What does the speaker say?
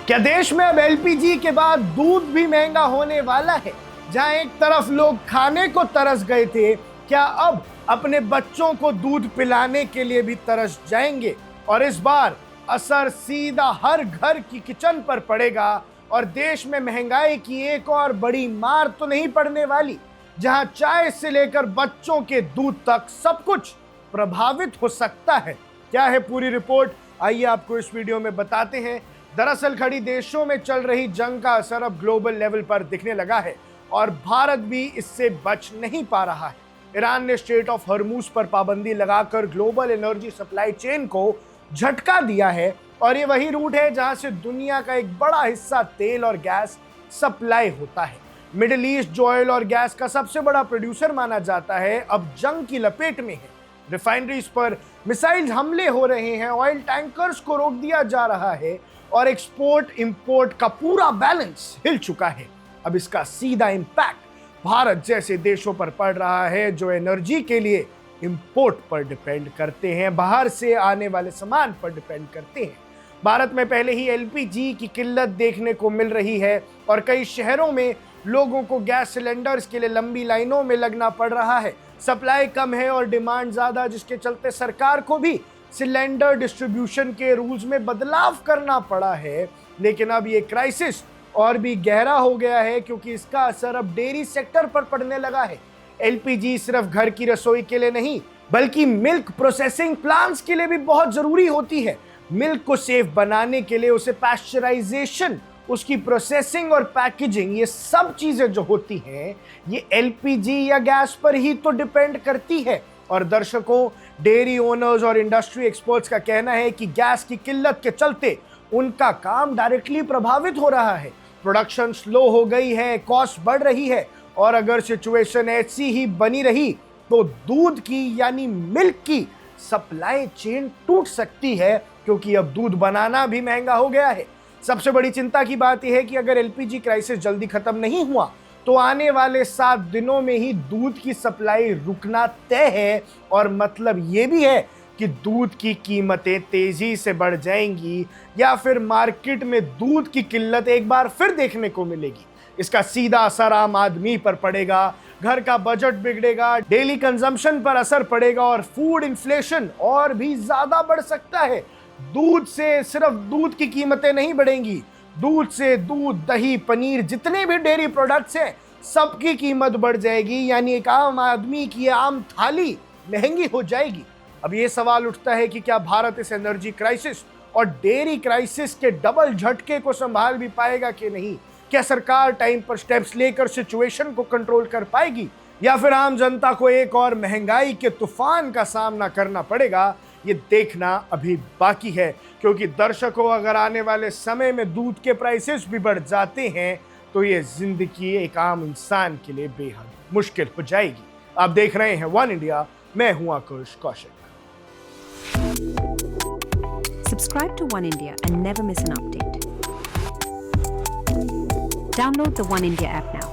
क्या देश में अब एलपीजी के बाद दूध भी महंगा होने वाला है? जहां एक तरफ लोग खाने को तरस गए थे, क्या अब अपने बच्चों को दूध पिलाने के लिए भी तरस जाएंगे? और इस बार असर सीधा हर घर की किचन पर पड़ेगा और देश में महंगाई की एक और बड़ी मार तो नहीं पड़ने वाली, जहां चाय से लेकर बच्चों के दूध तक सब कुछ प्रभावित हो सकता है। क्या है पूरी रिपोर्ट, आइए आपको इस वीडियो में बताते हैं। दरअसल खड़ी देशों में चल रही जंग का असर अब ग्लोबल लेवल पर दिखने लगा है और भारत भी इससे बच नहीं पा रहा है। ईरान ने स्ट्रेट ऑफ हॉर्मूज पर पाबंदी लगाकर ग्लोबल एनर्जी सप्लाई चेन को झटका दिया है और ये वही रूट है जहां से दुनिया का एक बड़ा हिस्सा तेल और गैस सप्लाई होता है। मिडिल ईस्ट जो ऑयल और गैस का सबसे बड़ा प्रोड्यूसर माना जाता है, अब जंग की लपेट में है। रिफाइनरीज पर मिसाइल हमले हो रहे हैं, ऑयल टैंकर्स को रोक दिया जा रहा है और एक्सपोर्ट इंपोर्ट का पूरा बैलेंस हिल चुका है। अब इसका सीधा इंपैक्ट भारत जैसे देशों पर पड़ रहा है जो एनर्जी के लिए इंपोर्ट पर डिपेंड करते हैं, बाहर से आने वाले सामान पर डिपेंड करते हैं। भारत में पहले ही एलपीजी की किल्लत देखने को मिल रही है और कई शहरों में लोगों को गैस सिलेंडर्स के लिए लंबी लाइनों में लगना पड़ रहा है। सप्लाई कम है और डिमांड ज्यादा, जिसके चलते सरकार को भी सिलेंडर डिस्ट्रीब्यूशन के रूल्स में बदलाव करना पड़ा है। लेकिन अब ये क्राइसिस और भी गहरा हो गया है क्योंकि इसका असर अब डेयरी सेक्टर पर पड़ने लगा है। एलपीजी सिर्फ घर की रसोई के लिए नहीं बल्कि मिल्क प्रोसेसिंग प्लांट्स के लिए भी बहुत जरूरी होती है। मिल्क को सेफ बनाने के लिए उसे पैस्चराइजेशन, उसकी प्रोसेसिंग और पैकेजिंग, ये सब चीजें जो होती हैं ये एलपीजी या गैस पर ही तो डिपेंड करती है। और दर्शकों, डेयरी ओनर्स और इंडस्ट्री एक्सपर्ट्स का कहना है कि गैस की किल्लत के चलते उनका काम डायरेक्टली प्रभावित हो रहा है। प्रोडक्शन स्लो हो गई है, कॉस्ट बढ़ रही है और अगर सिचुएशन ऐसी ही बनी रही तो दूध की यानी मिल्क की सप्लाई चेन टूट सकती है क्योंकि अब दूध बनाना भी महंगा हो गया है। सबसे बड़ी चिंता की बात यह है कि अगर एलपीजी क्राइसिस जल्दी खत्म नहीं हुआ तो आने वाले 7 दिनों में ही दूध की सप्लाई रुकना तय है और मतलब ये भी है कि दूध की कीमतें तेजी से बढ़ जाएंगी या फिर मार्केट में दूध की किल्लत एक बार फिर देखने को मिलेगी। इसका सीधा असर आम आदमी पर पड़ेगा, घर का बजट बिगड़ेगा, डेली कंजम्पशन पर असर पड़ेगा और फूड इन्फ्लेशन और भी ज्यादा बढ़ सकता है। दूध से सिर्फ दूध की कीमतें नहीं बढ़ेंगी, दूध से दूध, दही, पनीर, जितने भी डेयरी प्रोडक्ट्स हैं सबकी कीमत बढ़ जाएगी, यानी एक आम आदमी की आम थाली महंगी हो जाएगी। अब ये सवाल उठता है कि क्या भारत इस एनर्जी क्राइसिस और डेयरी क्राइसिस के डबल झटके को संभाल भी पाएगा कि नहीं? क्या सरकार टाइम पर स्टेप्स लेकर सिचुएशन को कंट्रोल कर पाएगी या फिर आम जनता को एक और महंगाई के तूफान का सामना करना पड़ेगा? ये देखना अभी बाकी है क्योंकि दर्शकों, अगर आने वाले समय में दूध के प्राइसेस भी बढ़ जाते हैं तो ये जिंदगी एक आम इंसान के लिए बेहद मुश्किल हो जाएगी। आप देख रहे हैं वन इंडिया, मैं हूं आकुश Kaushik. Subscribe to One India and never miss an update. Download the One India app now.